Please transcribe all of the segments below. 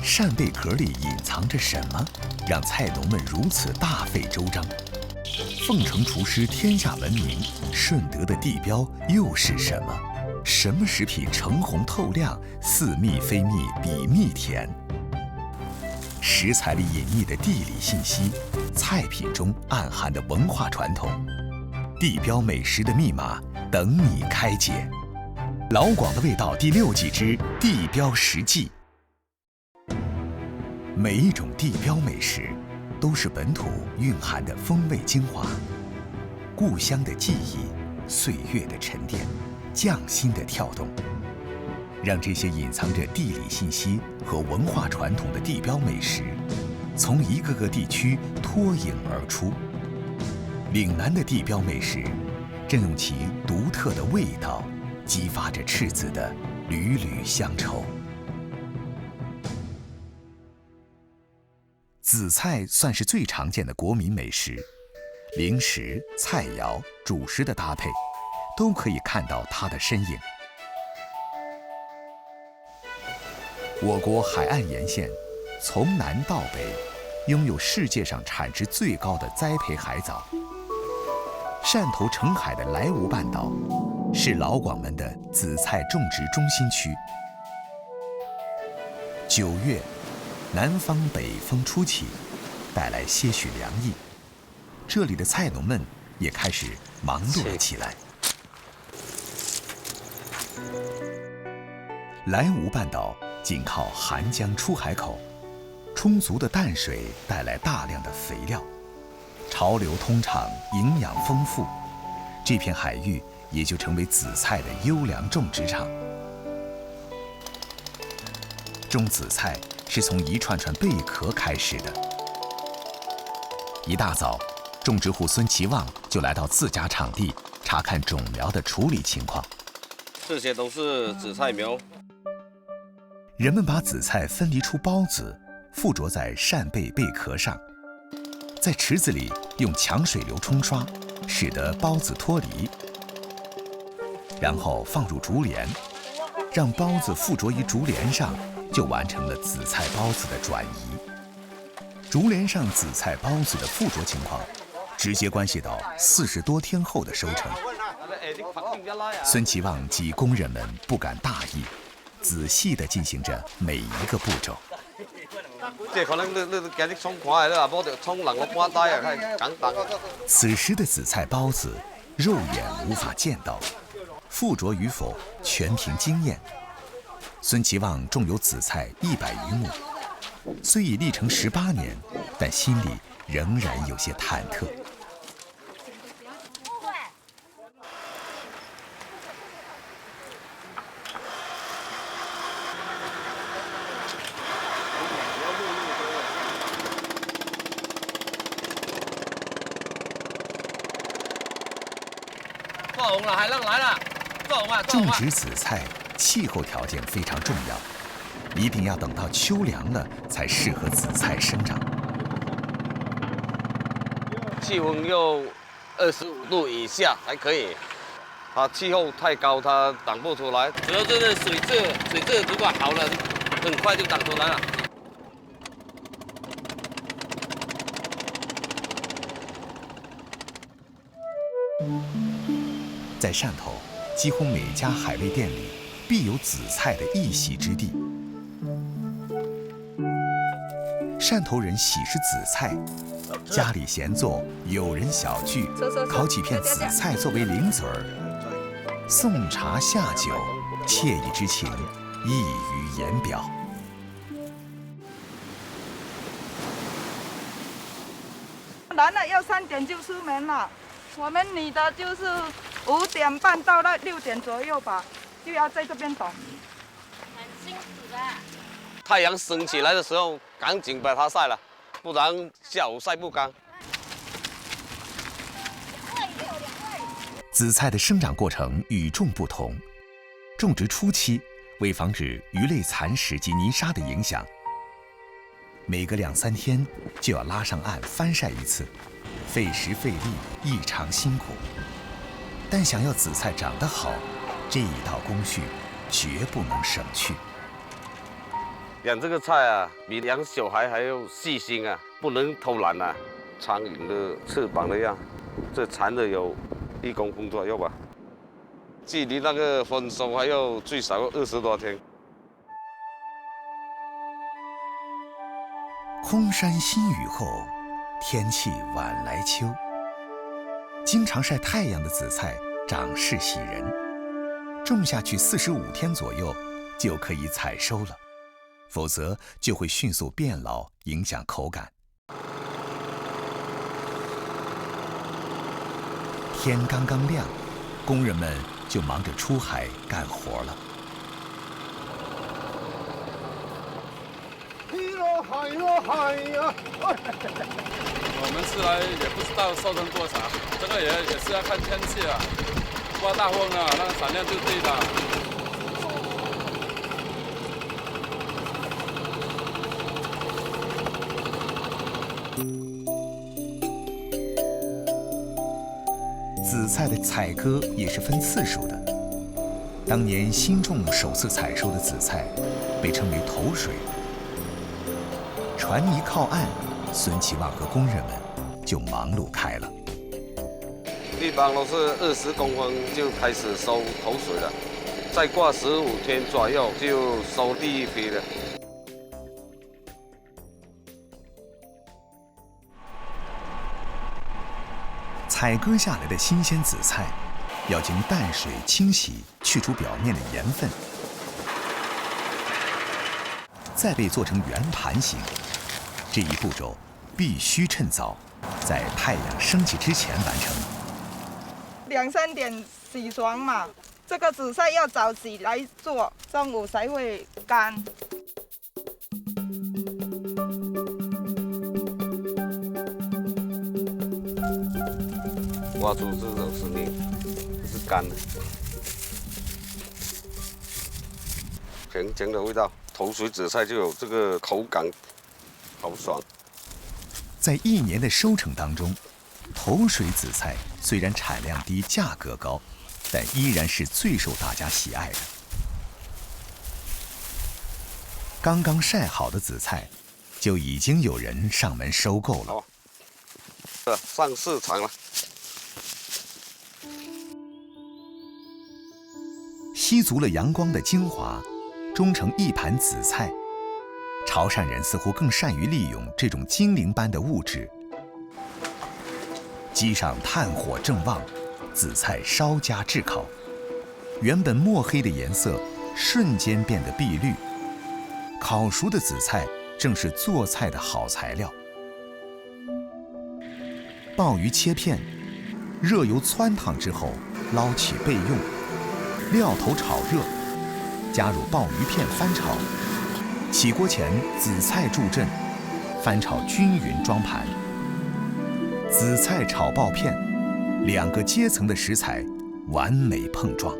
扇贝壳里隐藏着什么，让菜农们如此大费周章？凤城厨师天下闻名，顺德的地标又是什么？什么食品橙红透亮，似蜜非蜜，比蜜甜？食材里隐匿的地理信息，菜品中暗含的文化传统，地标美食的密码等你开解。老广的味道第6季之地标食记。每一种地标美食，都是本土蕴含的风味精华，故乡的记忆，岁月的沉淀，匠心的跳动，让这些隐藏着地理信息和文化传统的地标美食，从一个个地区脱颖而出。岭南的地标美食，正用其独特的味道，激发着赤子的缕缕乡愁。紫菜算是最常见的国民美食，零食、菜肴、主食的搭配，都可以看到它的身影。我国海岸沿线，从南到北，拥有世界上产值最高的栽培海藻。汕头澄海的莱芜半岛，是老广门的紫菜种植中心区。9月，南方北风初起，带来些许凉意，这里的菜农们也开始忙碌了起来。莱芜半岛紧靠韩江出海口，充足的淡水带来大量的肥料，潮流通畅，营养丰富，这片海域也就成为紫菜的优良种植场。种紫菜是从一串串贝壳开始的。一大早，种植户孙其旺就来到自家场地查看种苗的处理情况。这些都是紫菜苗。人们把紫菜分离出孢子，附着在扇贝贝壳上，在池子里用强水流冲刷，使得孢子脱离，然后放入竹帘，让孢子附着于竹帘上，就完成了紫菜孢子的转移。竹帘上紫菜孢子的附着情况，直接关系到40多天后的收成。孙其旺及工人们不敢大意，仔细地进行着每一个步骤。此时的紫菜孢子，肉眼无法见到，附着与否全凭经验。孙其旺种有紫菜100余亩，虽已历程18年，但心里仍然有些忐忑。做红了，海浪来了，做红啊！种植紫菜，气候条件非常重要，一定要等到秋凉了才适合紫菜生长。气温要25度以下才可以，它气候太高，它长不出来。主要就是水质如果好了，很快就长出来了。在汕头，几乎每家海味店里必有紫菜的一席之地。汕头人喜吃紫菜，家里闲坐，友人小聚，烤几片紫菜作为零嘴儿，送茶下酒，惬意之情溢于言表。男的要3点就出门了，我们女的就是5点半到6点左右吧，就要在这边等。很辛苦的。太阳升起来的时候，赶紧把它晒了，不然下午晒不干。紫菜的生长过程与众不同，种植初期，为防止鱼类蚕食及泥沙的影响，每隔2、3天就要拉上岸翻晒一次，费时费力，异常辛苦。但想要紫菜长得好，这一道工序绝不能省去。养这个菜啊，比养小孩还要细心啊，不能偷懒啊。苍蝇的翅膀那样，这缠的有1公分左右吧。距离那个丰收还有最少20多天。空山新雨后，天气晚来秋。经常晒太阳的紫菜长势喜人，种下去45天左右就可以采收了，否则就会迅速变老，影响口感。天刚刚亮，工人们就忙着出海干活了。海呀！我们是来也不知道收成多少，这个也是要看天气啊，刮大风啊，那个产量就低了。紫菜的采割也是分次数的。当年新种首次采收的紫菜，被称为头水。船一靠岸，孙其旺和工人们就忙碌开了。一般都是20公分就开始收头水了，再过15天左右就收第一批了。采割下来的新鲜紫菜，要经淡水清洗，去除表面的盐分，再被做成圆盘形。这一步骤必须趁早，在太阳升起之前完成。2、3点洗爽嘛，这个紫菜要早洗来做，中午才会干。挖出这种声音是干的，甜甜的味道。头水紫菜就有这个口感。好爽！在1年的收成当中，头水紫菜虽然产量低、价格高，但依然是最受大家喜爱的。刚刚晒好的紫菜，就已经有人上门收购了。上市场了。吸足了阳光的精华，种成一盘紫菜。潮汕人似乎更善于利用这种精灵般的物质。机上炭火正旺，紫菜稍加炙烤，原本墨黑的颜色瞬间变得碧绿。烤熟的紫菜正是做菜的好材料。鲍鱼切片，热油汆烫之后捞起备用，料头炒热，加入鲍鱼片翻炒。起锅前，紫菜助阵，翻炒均匀，装盘。紫菜炒鲍片，2个阶层的食材完美碰撞。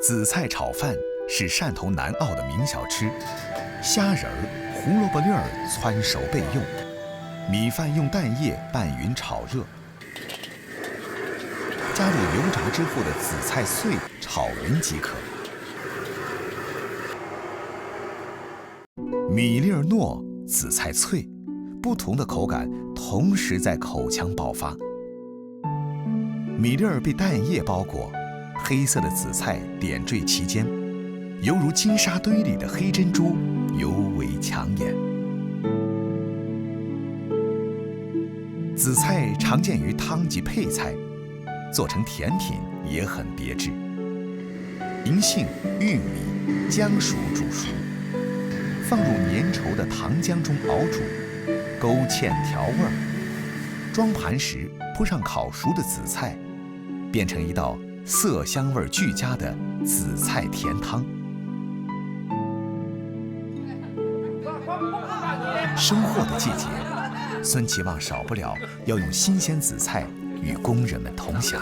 紫菜炒饭是汕头南澳的名小吃，虾仁儿、胡萝卜粒儿汆熟备用，米饭用蛋液拌匀炒热，加入油炸之后的紫菜碎炒匀即可。米粒儿糯，紫菜脆，不同的口感同时在口腔爆发。米粒儿被蛋液包裹，黑色的紫菜点缀其间，犹如金沙堆里的黑珍珠，尤为抢眼。紫菜常见于汤及配菜，做成甜品也很别致。银杏、玉米、姜熟煮熟，放入粘稠的糖浆中熬煮，勾芡调味儿。装盘时铺上烤熟的紫菜，变成一道色香味俱佳的紫菜甜汤。收获的季节，孙其旺少不了要用新鲜紫菜与工人们同享。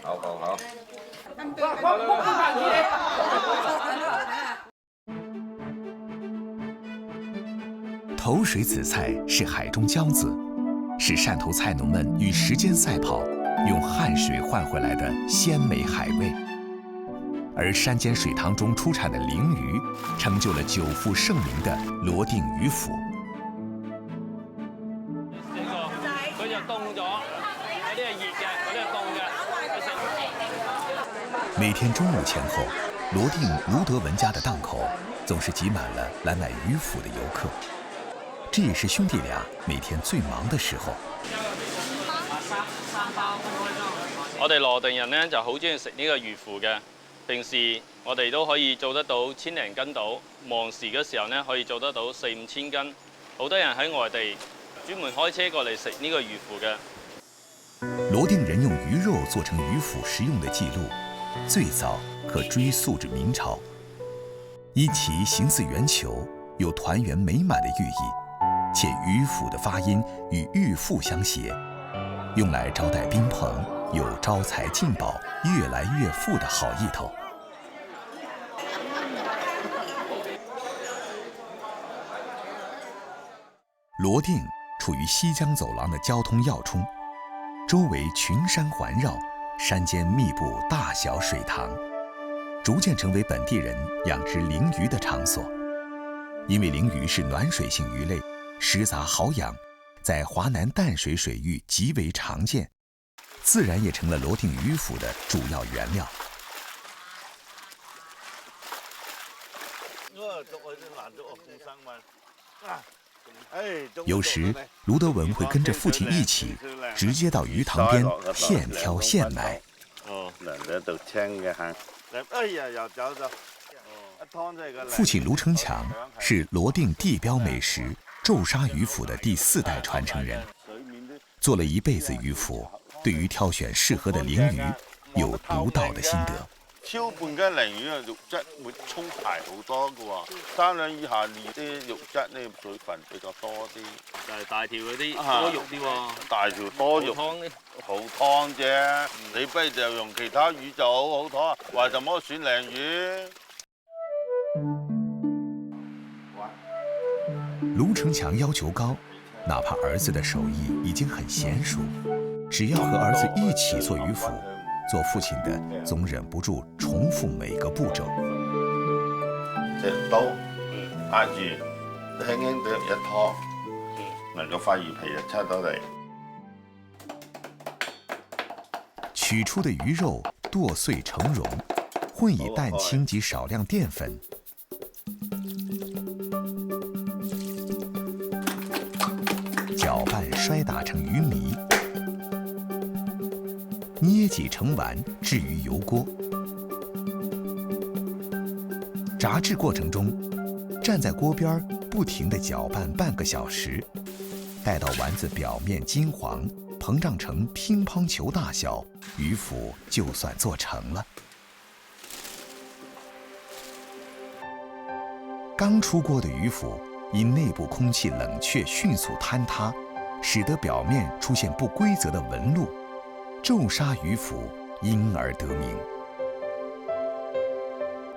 好。头水紫菜是海中骄子，是汕头菜农们与时间赛跑、用汗水换回来的鲜美海味。而山间水塘中出产的鲮鱼，成就了久负盛名的罗定渔府。佢就凍咗，有啲係熱嘅，有啲係凍嘅。每天中午前後，羅定盧德文家的檔口總是擠滿了來買魚腐的遊客。這也是兄弟倆每天最忙的時候。我哋羅定人咧就好中意食呢個魚腐嘅。平時我哋都可以做得到1000零斤到，忙時嘅時候咧可以做得到4、5千斤。好多人喺外地專門開車過嚟食呢個魚腐嘅。羅定人用魚肉做成魚腐食用的記錄，最早可追溯至明朝。因其形似圓球，有團圓美滿的寓意，且魚腐的發音與玉腹相諧，用來招待賓朋，有招財進寶、越來越富的好意頭。羅定處於西江走廊的交通要衝，周圍群山環繞，山間密布大小水塘，逐漸成為本地人養殖鲮魚的場所。因為鲮魚是暖水性魚類，食雜好養，在華南淡水水域極為常見，自然也成了羅定魚腐的主要原料。有時，盧德文會跟着父親一起，直接到魚塘邊現挑現買。父親盧成強是羅定地標美食皺沙魚腐的第4代傳承人，做了一輩子魚腐，對於挑選適合的鲮魚有獨到的心得。超半斤鲮魚嘅肉質會粗排好多嘅喎，3兩以下練啲肉質呢水分比較多啲。就係大條嗰啲多肉啲喎，大條多肉湯咧好湯啫，你不如就用其他魚就好湯，為什麼選鲮魚？盧成強要求高，哪怕兒子的手藝已經很嫻熟，只要和兒子一起做魚腐，做父親的總忍不住重複每個步驟。隻刀壓住，輕輕地一拖，能夠塊魚皮就出到嚟。取出的魚肉剁碎成蓉，混以蛋清及少量澱粉。攪拌摔打成魚糜，捏擠成丸，置於油鍋。炸製過程中，站在鍋邊不停地攪拌半個小時，待到丸子表面金黃，膨脹成乒乓球大小，魚腐就算做成了。剛出鍋的魚腐因內部空氣冷卻迅速坍塌，使得表面出現不規則的紋路，皺沙魚腐因而得名。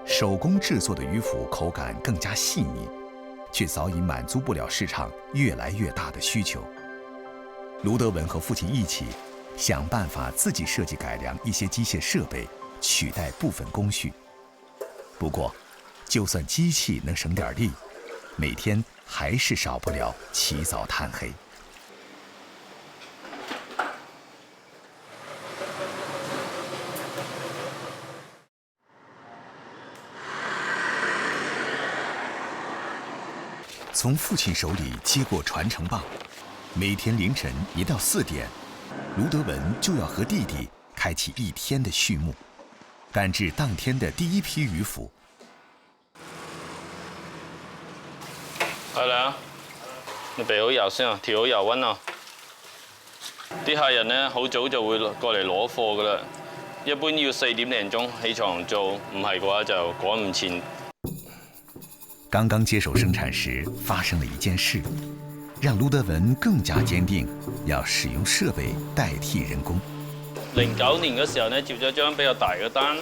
手工製作的魚腐口感更加細膩，卻早已滿足不了市場越來越大的需求。盧德文和父親一起想辦法自己設計改良一些機械設備，取代部分工序。不過，就算機器能省點力，每天還是少不了起早貪黑。從父親手裡接過傳承棒，每天凌晨1到4點，盧德文就要和弟弟開啟一天的序幕，趕製當天的第一批魚腐。係啦，你備好油先啊，調好油溫啊。啲客人咧好早就會過嚟攞貨噶啦，一般要4點零鐘起床做，唔係嘅話就趕唔前。剛剛接手生產時，發生了一件事，讓盧德文更加堅定要使用設備代替人工。09年嘅時候咧，接咗張比較大嘅單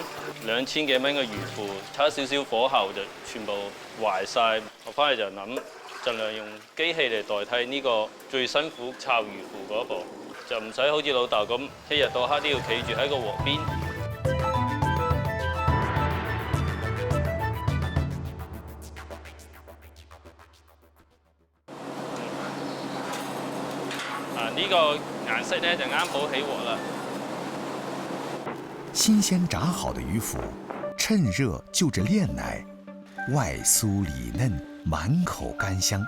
，2000幾蚊嘅魚腐，差少少火候就全部壞晒。我翻嚟就諗，盡量用機器嚟代替呢個最辛苦炒魚腐嗰一步。就唔使好似老豆咁一日到黑都要企住喺個鑊邊。呢個顏色咧就啱好起鑊啦。新鲜炸好的鱼腐，趁热就着炼奶，外酥里嫩，满口甘香。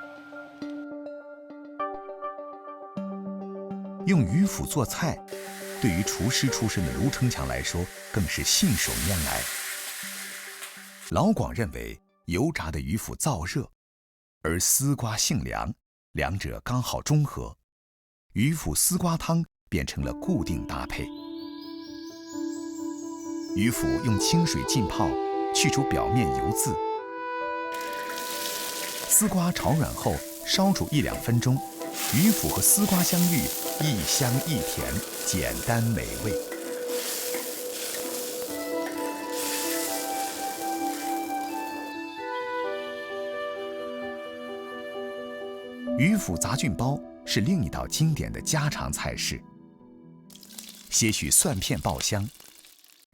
用鱼腐做菜，对于厨师出身的卢成强来说，更是信手拈来。老广认为，油炸的鱼腐燥热，而丝瓜性凉，两者刚好中和。鱼腐丝瓜汤变成了固定搭配。鱼腐用清水浸泡，去除表面油渍。丝瓜炒软后，烧煮1-2分钟，鱼腐和丝瓜相遇，一香一甜，简单美味。鱼腐杂菌包是另一道经典的家常菜式。些许蒜片爆香，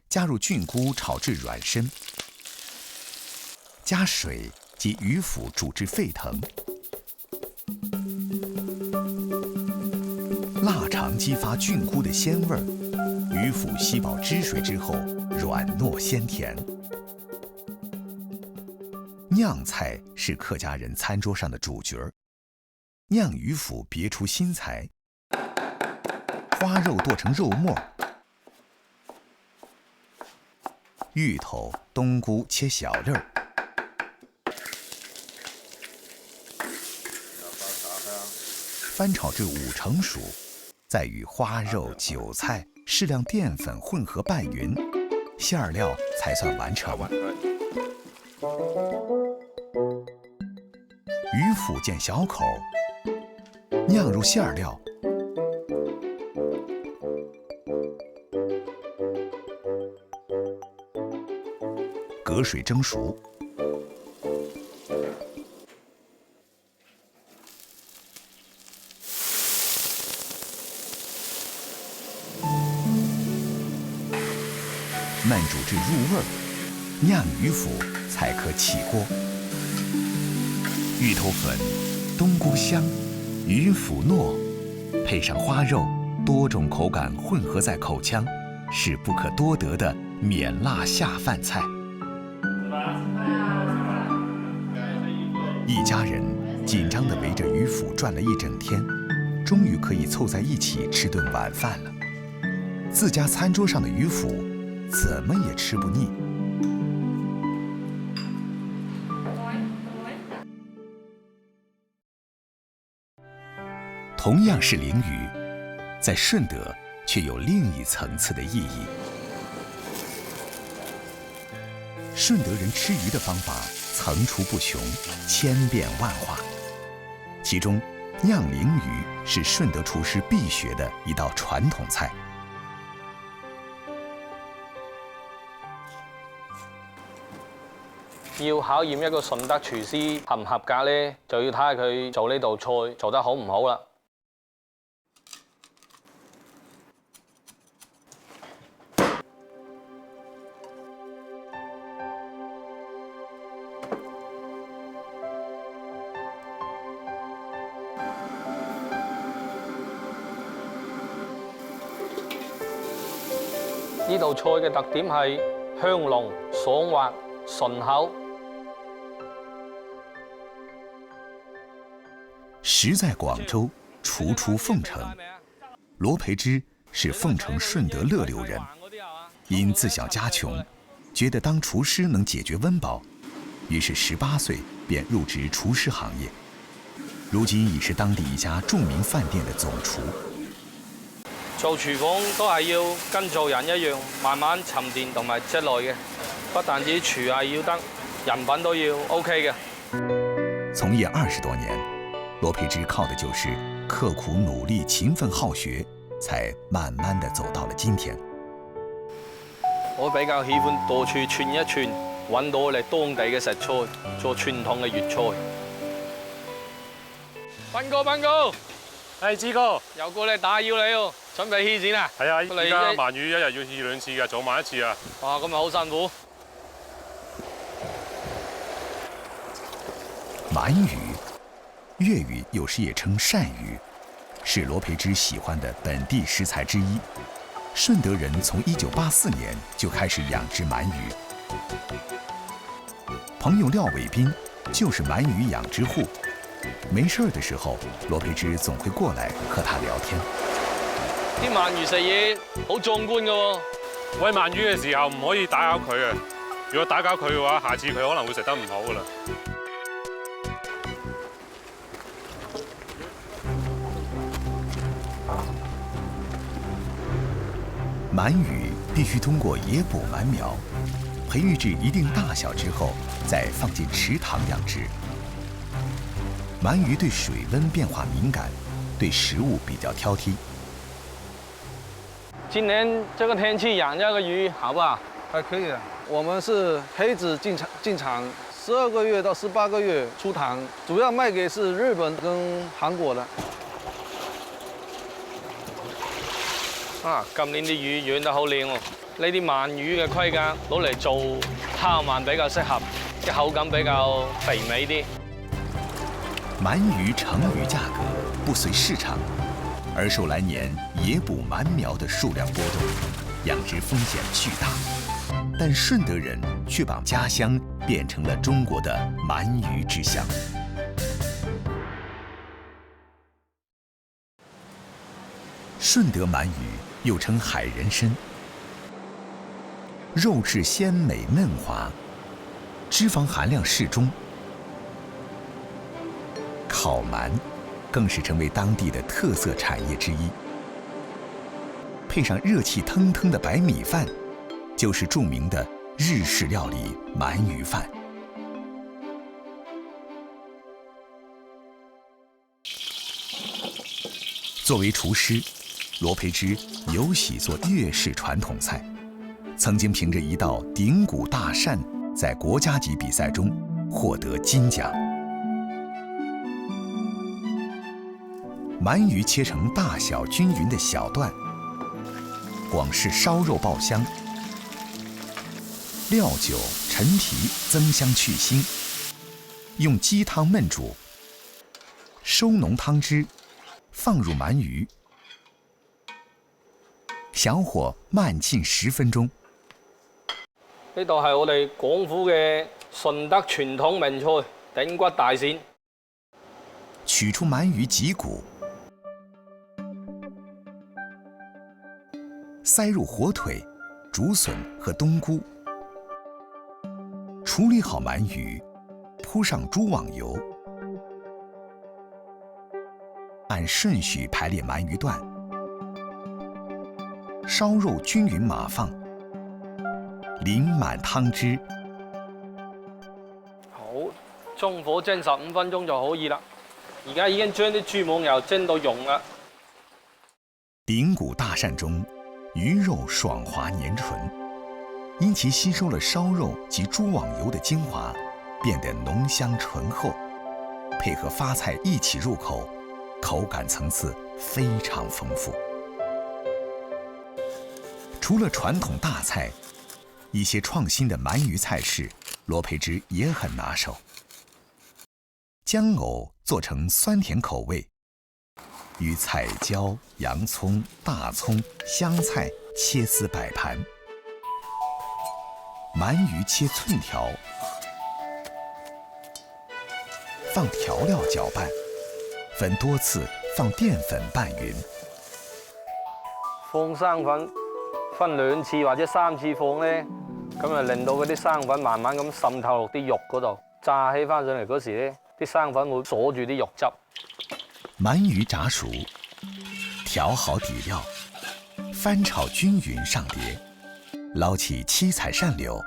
加入菌菇炒至软身，加水及鱼腐煮至沸腾。腊肠激发菌菇的鲜味儿，鱼腐吸饱汁水之后，软糯鲜甜。酿菜是客家人餐桌上的主角儿。酿鱼腐别出心裁，花肉剁成肉末，芋头、冬菇切小粒儿，翻炒至5成熟，再与花肉、韭菜、适量淀粉混合拌匀，馅儿料才算完成。鱼腐见小口，酿入馅儿料，隔水蒸熟。焖煮至入味儿，酿鱼腐才可起锅。芋头粉、冬菇香。鱼腐糯，配上花肉，多种口感混合在口腔，是不可多得的免辣下饭菜。一家人紧张地围着鱼腐转了一整天，终于可以凑在一起吃顿晚饭了。自家餐桌上的鱼腐，怎么也吃不腻。同样是鲮鱼，在顺德却有另一层次的意义。顺德人吃鱼的方法层出不穷，千变万化。其中，酿鲮鱼是顺德厨师必学的一道传统菜。要考驗一個順德廚師合唔合格呢，就要睇下佢做呢道菜做得好唔好啦。呢道菜嘅特點係香濃、爽滑、順口。食在廣州，廚出鳳城。羅培之是鳳城順德樂流人，因自小家窮，覺得當廚師能解決溫飽，於是18歲便入職廚師行業。如今已是當地一家著名飯店的總廚。做廚房都係要跟做人一樣，慢慢沉澱同埋積累嘅。不但止廚藝要得，人品都要 OK 嘅。從業20多年，羅培之靠的就是刻苦努力、勤奮好學，才慢慢地走到了今天。我比較喜歡到處串一串，揾到我哋當地嘅食材，做傳統嘅粵菜。斌哥，係志哥，又過嚟打擾你喎，準備起剪啦？係啊，過嚟而家鰻魚一日要2、2次嘅，早晚1次啊。哇，咁咪好辛苦。鳗魚，粵語有時也稱鱔魚，是羅培之喜歡的本地食材之一。順德人從1984年就開始養殖鰻魚。朋友廖偉斌就是鰻魚養殖戶，沒事的時候，羅培之總會過來和他聊天。啲鰻魚食嘢好壯觀㗎喎。餵鰻魚嘅時候唔可以打攪佢啊！如果打攪佢嘅話，下次佢可能會食得唔好噶啦。鳗魚必須通過野捕鳗苗，培育至一定大小之後，再放進池塘養殖。鳗魚對水溫變化敏感，對食物比較挑剔。今年這個天氣養這個魚好不好？還可以啊。我們是黑子進場12個月到18個月出塘，主要賣給是日本跟韓國的。啊，今年啲魚養得好靚喎！呢啲鰻魚嘅規格攞嚟做烤鰻比較適合，啲口感比較肥美啲。鳗魚成魚價格不隨市場，而受來年野捕鳗苗的數量波動，養殖風險巨大。但順德人卻把家鄉變成了中國的鰻魚之鄉。順德鰻魚又稱海人參，肉質鮮美嫩滑，脂肪含量適中。烤鰻更是成為當地的特色產業之一。配上熱氣騰騰的白米飯，就是著名的日式料理鰻魚飯。作為廚師，羅培之有喜做粵式傳統菜，曾經憑着一道頂骨大鱔在國家級比賽中獲得金獎。鰻魚切成大小均勻的小段，廣式燒肉爆香，料酒、陳皮增香去腥，用雞湯燜煮，收濃湯汁，放入鰻魚，小火慢浸10分鐘。呢度係我哋廣府嘅順德傳統名菜頂骨大鱔。取出鰻魚脊骨，塞入火腿、竹筍和冬菇，處理好鰻魚，鋪上豬網油，按順序排列鰻魚段，燒肉均勻碼放，淋滿湯汁。好，中火蒸15分鐘就可以啦。而家已經將啲豬網油蒸到溶啦。頂骨大鱔中，魚肉爽滑粘醇，因其吸收了燒肉及豬網油的精華，變得濃香醇厚，配合發菜一起入口，口感層次非常豐富。除了傳統大菜，一些創新的鰻魚菜式，羅培之也很拿手。薑藕做成酸甜口味，與彩椒、洋蔥、大蔥、香菜切絲擺盤，鰻魚切寸條，放調料攪拌，分多次放澱粉拌勻。放生粉分2次或者3次放咧，咁就令到嗰啲生粉慢慢咁滲透落啲肉嗰度，炸起翻上嚟嗰時咧，啲生粉會鎖住啲肉汁。鰻魚炸熟，調好底料，翻炒均勻上碟，撈起七彩鱔柳，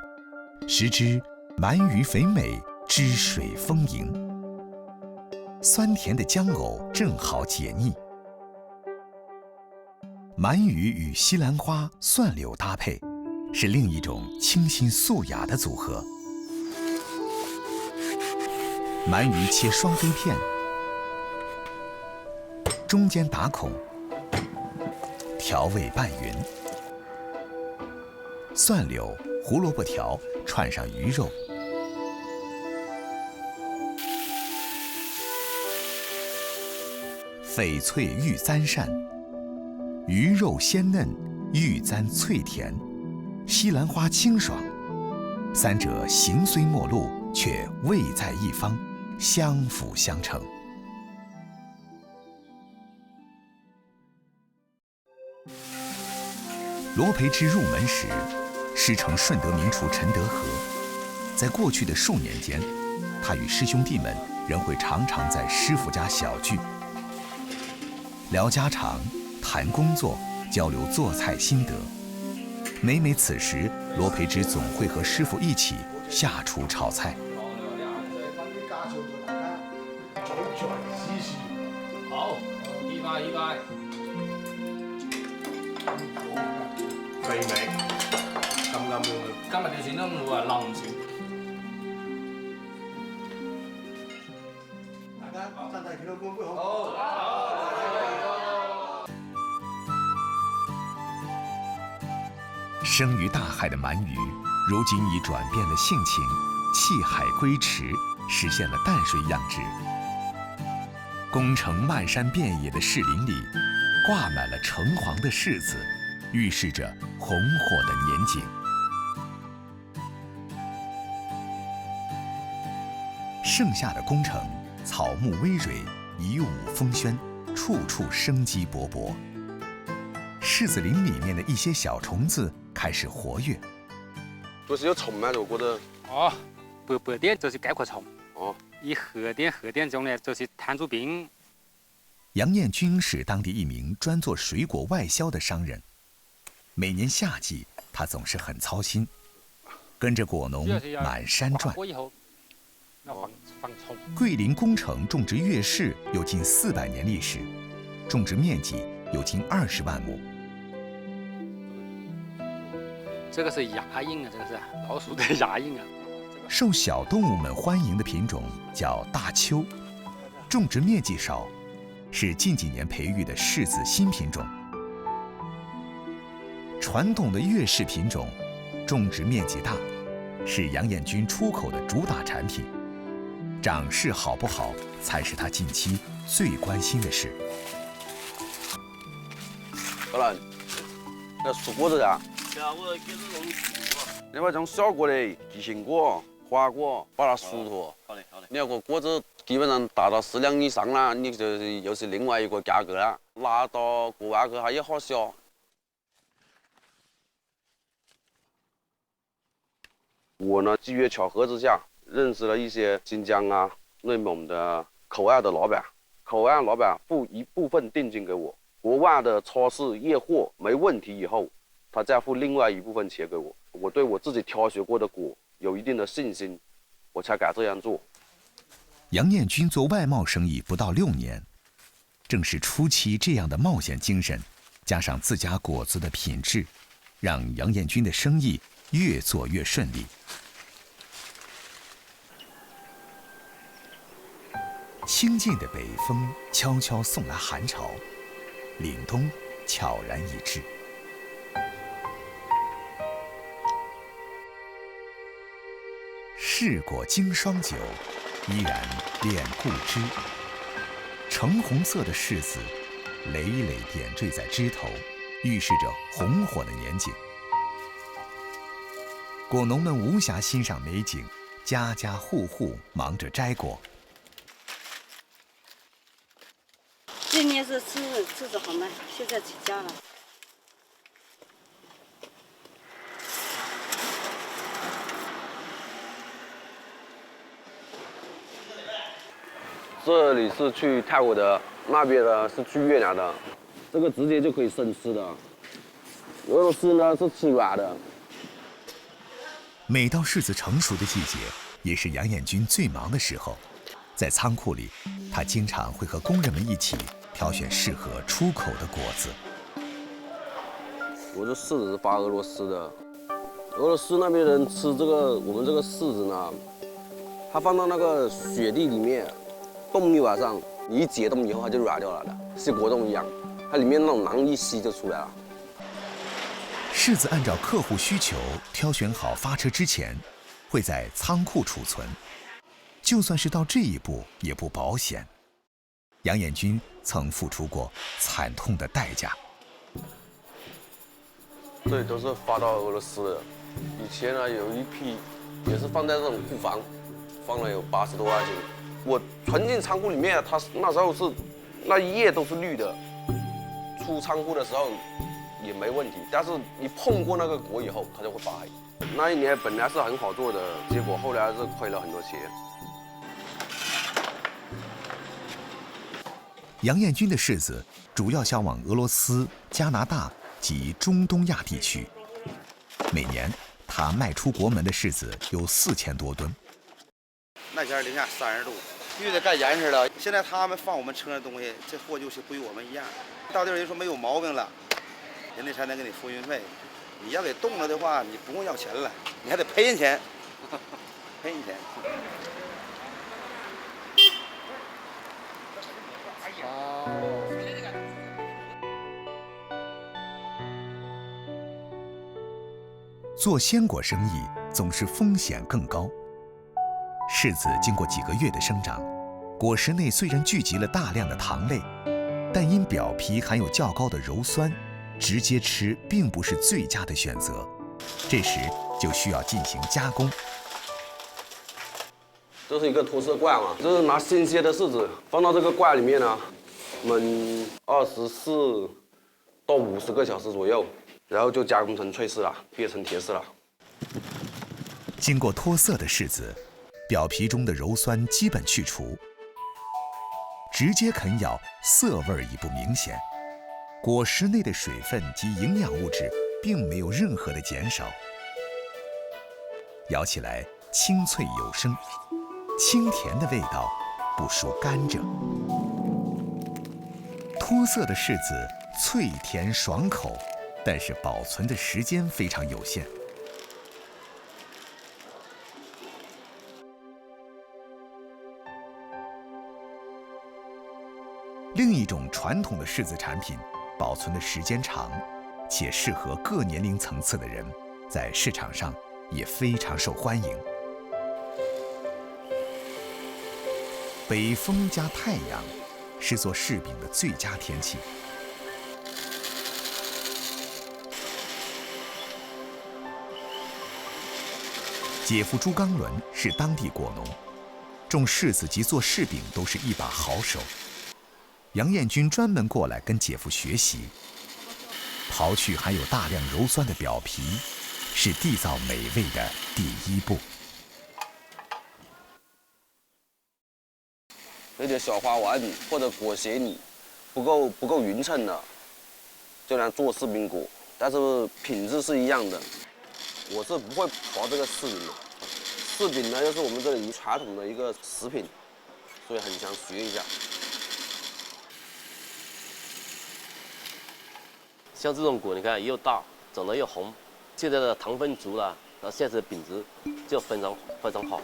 食之鰻魚肥美，汁水豐盈，酸甜的薑藕正好解膩。鰻魚與西蘭花、蒜柳搭配，是另一種清新素雅的組合。鰻魚切雙飛片，中间打孔，调味拌匀，蒜柳、胡萝卜条串上鱼肉，翡翠玉簪鳝，鱼肉鲜嫩，玉簪脆甜，西兰花清爽，三者形虽陌路，却味在一方，相辅相成。罗培之入门时，师承顺德名厨陈德和。在过去的数年间，他与师兄弟们仍会常常在师傅家小聚，聊家常、谈工作、交流做菜心得。每每此时，罗培之总会和师傅一起下厨炒菜。好，依拜依拜。肥美，咁樣。今日條線都冇話冧唔少。大家身體健康，杯杯好。生于大海的鳗鱼，如今已转变了性情，弃海归池，实现了淡水养殖。宫城漫山遍野的柿林里，挂满了橙黄的柿子，预示着红火的年景。盛夏的宫城，草木葳蕤，旖旎风轩，处处生机勃勃。柿子林里面的一些小虫子开始活跃。不是有虫吗？我觉得。哦，白点就是介壳虫。哦。以黑点中呢，就是弹珠冰。杨彦军是当地一名专做水果外销的商人。每年夏季，他总是很操心，跟着果农满山转。桂林宫城种植月柿有近400年历史，种植面积有近20万亩。这个是牙印啊，这个是老鼠的牙印啊。受小动物们欢迎的品种叫大丘，种植面积少，是近几年培育的柿子新品种。传统的月柿品种，种植面积大，是杨彦军出口的主打产品。长势好不好，才是他近期最关心的事。老兰，那熟果子啊？对啊，我给这种熟啊。另外这种小果的鸡心果、花果，把它熟脱。好嘞，好嘞。你要个果子基本上达到4两以上了，你就是又是另外一个价格了。拿到国外去它也好销。我呢，机缘巧合之下，认识了一些新疆啊、内蒙的口岸的老板，口岸老板付一部分定金给我，国外的超市验货没问题以后，他再付另外一部分钱给我。我对我自己挑选过的果有一定的信心，我才敢这样做。杨彦军做外贸生意不到6年，正是初期这样的冒险精神，加上自家果子的品质，让杨彦军的生意越做越顺利。清静的北风悄悄送来寒潮，凛冬悄然已至。柿果经霜酒，依然恋故枝。橙红色的柿子，累累点缀在枝头，预示着红火的年景。果农们无暇欣赏美景，家家户户忙着摘果。今年是柿子好卖，现在起价了。这里是去泰国的，那边呢是去越南的，这个直接就可以生吃的。有的柿呢是吃软的。每到柿子成熟的季节，也是杨彦军最忙的时候。在仓库里，他经常会和工人们一起挑选适合出口的果子。我这柿子是发俄罗斯的，俄罗斯那边人吃这个我们这个柿子呢，他放到那个雪地里面冻一晚上，你一解冻以后它就软掉了的，像果冻一样，它里面那种囊一吸就出来了。柿子按照客户需求挑选好发车之前，会在仓库储存。就算是到这一步，也不保险。杨彦军曾付出过惨痛的代价。这里都是发到俄罗斯的。以前呢，有一批也是放在这种库房，放了有80多万斤。我存进仓库里面，它那时候是那一页都是绿的。出仓库的时候也没问题，但是你碰过那个果以后，它就会发黑。那一年本来是很好做的，结果后来是亏了很多钱。杨彦军的柿子主要销往俄罗斯、加拿大及中东亚地区。每年他卖出国门的柿子有4000多吨。那前零下30度，必须得干严实了。现在他们放我们车上的东西，这货就是不与我们一样。到地儿人说没有毛病了，人家才能给你付运费。你要给冻了的话，你不用要钱了，你还得赔人钱，赔人钱。做鲜果生意总是风险更高。柿子经过几个月的生长，果实内虽然聚集了大量的糖类，但因表皮含有较高的鞣酸，直接吃并不是最佳的选择。这时就需要进行加工。这是一个脱色罐啊，这是拿新鲜的柿子放到这个罐里面呢，焖24到50个小时左右，然后就加工成脆柿了，变成甜柿了。经过脱色的柿子，表皮中的鞣酸基本去除，直接啃咬，涩味已不明显。果实内的水分及营养物质并没有任何的减少，咬起来清脆有声，清甜的味道不输甘蔗。脱色的柿子脆甜爽口，但是保存的时间非常有限。另一种传统的柿子产品，保存的时间长，且适合各年龄层次的人，在市场上也非常受欢迎。北风加太阳，是做柿饼的最佳天气。姐夫朱刚伦是当地果农，种柿子及做柿饼都是一把好手。杨彦军专门过来跟姐夫学习，刨去含有大量鞣酸的表皮，是缔造美味的第一步。有点小花丸或者果鞋泥不够匀称的，就能做柿饼果，但是品质是一样的。我是不会刨这个柿饼的，柿饼呢又是我们这里传统的一个食品，所以很想学一下。像这种果，你看又大，长得又红，现在的糖分足了，然后现在的饼质就非常好。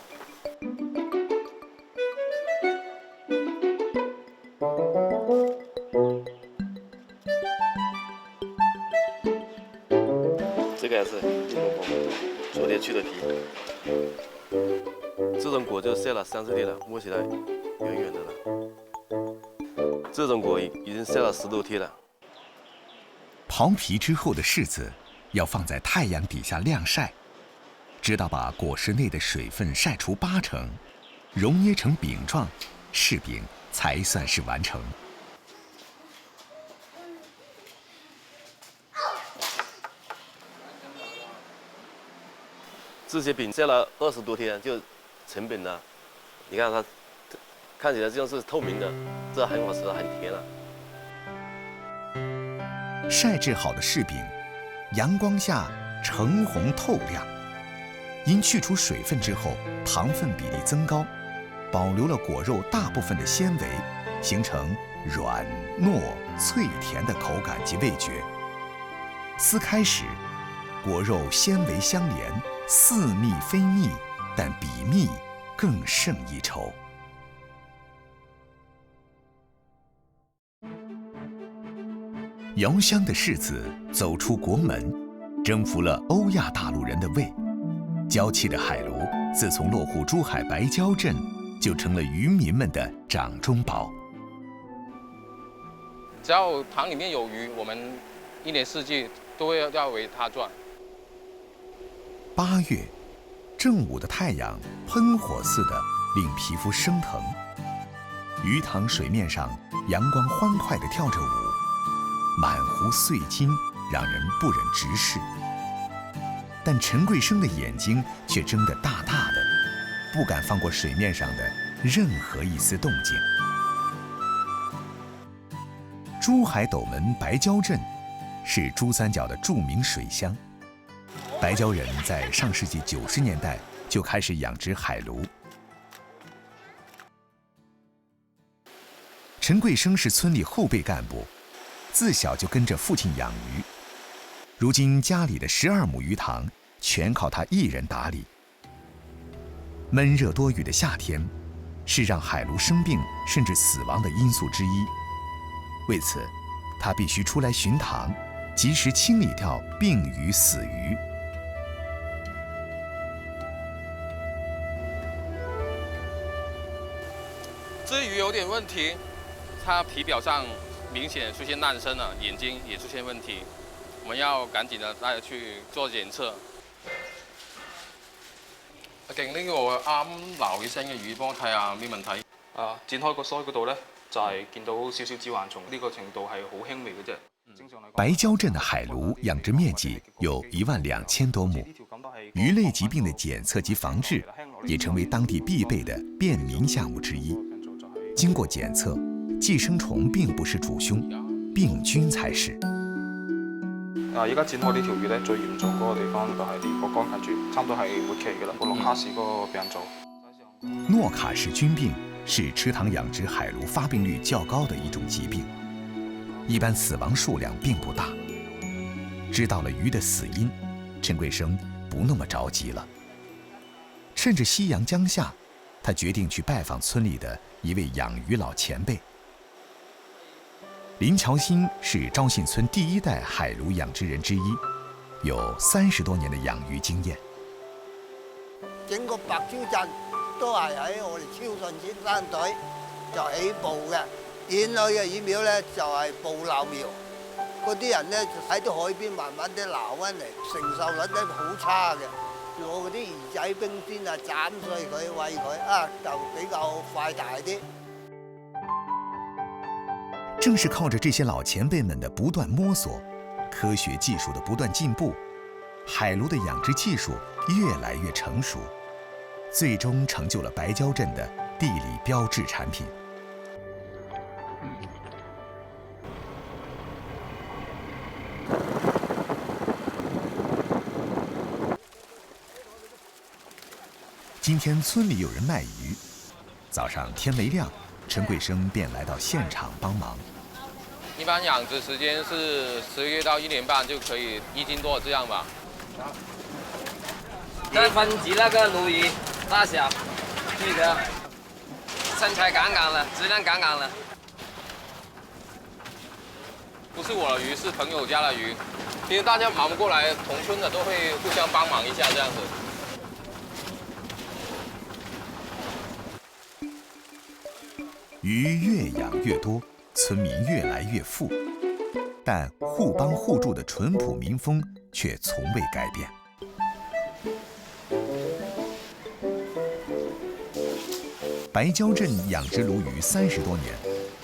这个也是这种果，昨天去的皮。这种果就晒了3、4天了，摸起来圆圆的了。这种果已经晒了10多天了。刨皮之后的柿子要放在太阳底下晾晒，直到把果实内的水分晒除80%，溶捏成饼状，柿饼才算是完成。这些饼晒了20多天就成饼了，你看它看起来就是透明的，这很好吃，很甜了。晒制好的柿饼，阳光下橙红透亮。因去除水分之后，糖分比例增高，保留了果肉大部分的纤维，形成软糯脆甜的口感及味觉。撕开时，果肉纤维相连，似蜜非蜜，但比蜜更胜一筹。遥香的柿子走出国门，征服了欧亚大陆人的胃。娇气的海鲈，自从落户珠海白蕉镇，就成了渔民们的掌中宝。只要塘里面有鱼，我们一年四季都会要为它赚。8月，正午的太阳喷火似的令皮肤生疼，鱼塘水面上阳光欢快地跳着舞，满湖碎金让人不忍直视。但陈桂生的眼睛却睁得大大的，不敢放过水面上的任何一丝动静。珠海斗门白蕉镇是珠三角的著名水乡。白蕉人在上世纪90年代就开始养殖海鲈。陈桂生是村里后备干部，自小就跟着父亲养鱼。如今家里的12亩鱼塘全靠他一人打理。闷热多雨的夏天，是让海鲈生病甚至死亡的因素之一。为此，他必须出来巡塘，及时清理掉病鱼死鱼。这鱼有点问题，它体表上明显出現爛身了，眼睛也出現問題，我們要趕緊的帶佢去做檢測。阿勁，呢個啱鬧起身嘅魚，幫我睇下咩問題。展開個腮嗰度咧，就係見到少少紫環蟲，呢個程度係好輕微嘅啫。白蕉镇的海鲈养殖面积有12000多亩，鱼类疾病的检测及防治也成为当地必备的便民项目之一。经过检测，寄生虫并不是主凶，病菌才是。而家展開呢條魚咧，最嚴重嗰個地方就係呢個肝近住，差唔多係末期嘅啦，個諾卡氏嗰個病灶。諾卡氏菌病是池塘养殖海鲈发病率较高的一种疾病，一般死亡数量并不大。知道了鱼的死因，陈桂生不那么着急了。趁着夕阳将下，他决定去拜访村里的一位养鱼老前辈。林乔新是昭信村第1代海鲈养殖人之一，有30多年的养魚經驗。整個白蕉鎮都係喺我哋超順先生隊就起步嘅，演去嘅魚苗咧就係捕撈苗，嗰啲人咧就喺啲海邊慢慢啲撈翻嚟，承受率咧好差嘅。攞嗰啲魚仔冰鮮啊，斬碎佢餵佢啊，就比較快大啲。正是靠着这些老前辈们的不断摸索，科学技术的不断进步，海鲈的养殖技术越来越成熟，最终成就了白蕉镇的地理标志产品。今天村里有人卖鱼，早上天没亮，陈桂生便来到现场帮忙。一般养殖时间是10月到1年半就可以1斤多这样吧。再分级那个鲈鱼大小，记得身材杠杠的，质量杠杠的。不是我的鱼，是朋友家的鱼。其实大家忙不过来，同村的都会互相帮忙一下这样子。鱼越养越多，村民越来越富，但互帮互助的淳朴民风却从未改变。白蕉镇养殖鲈鱼30多年，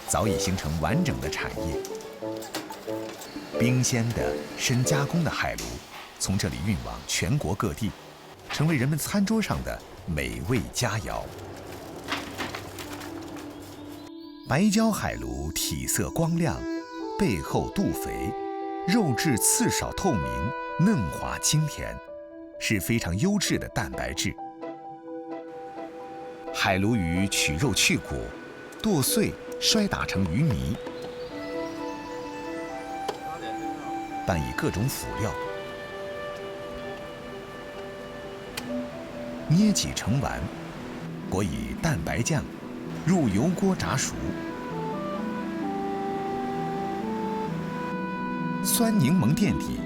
早已形成完整的产业。冰鲜的、深加工的海鲈从这里运往全国各地，成为人们餐桌上的美味佳肴。白蕉海鲈体色光亮，背厚肚肥，肉质刺少透明，嫩滑清甜，是非常优质的蛋白质。海鲈鱼取肉去骨，剁碎摔打成鱼糜，拌以各种辅料，捏挤成丸，裹以蛋白酱，入油锅炸熟。酸柠檬垫底，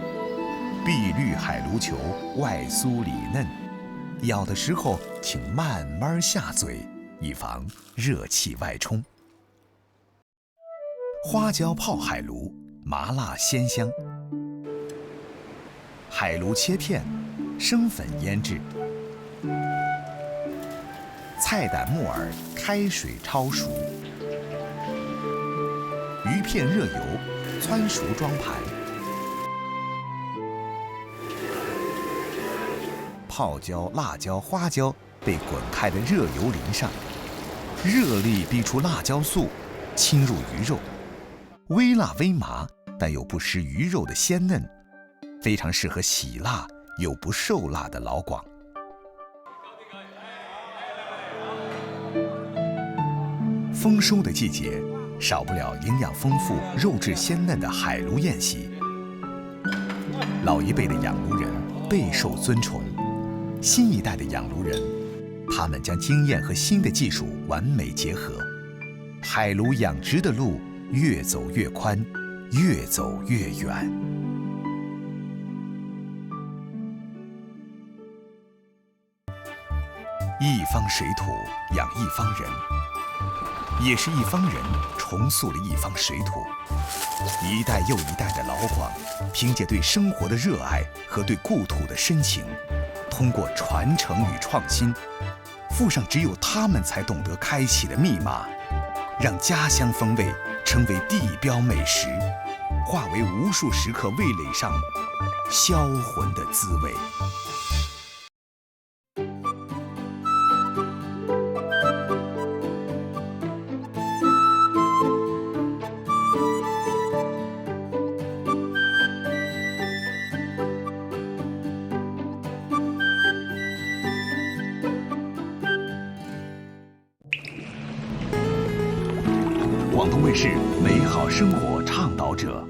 碧绿海鲈球外酥里嫩，咬的时候请慢慢下嘴，以防热气外冲。花椒泡海鲈，麻辣鲜香。海鲈切片，生粉腌制。菜胆木耳开水焯熟。鱼片热油，汆熟装盘。泡椒、辣椒、花椒被滚开的热油淋上，热力逼出辣椒素，侵入鱼肉，微辣微麻，但又不失鱼肉的鲜嫩，非常适合喜辣又不受辣的老广。丰收的季节，少不了营养丰富、肉质鲜嫩的海鲈宴席。老一辈的养鲈人备受尊崇，新一代的养鲈人，他们将经验和新的技术完美结合，海鲈养殖的路越走越宽，越走越远。一方水土养一方人，也是一方人重塑了一方水土。一代又一代的老广，凭借对生活的热爱和对故土的深情，通过传承与创新，附上只有他们才懂得开启的密码，让家乡风味成为地标美食，化为无数食客味蕾上销魂的滋味。广东卫视美好生活倡导者。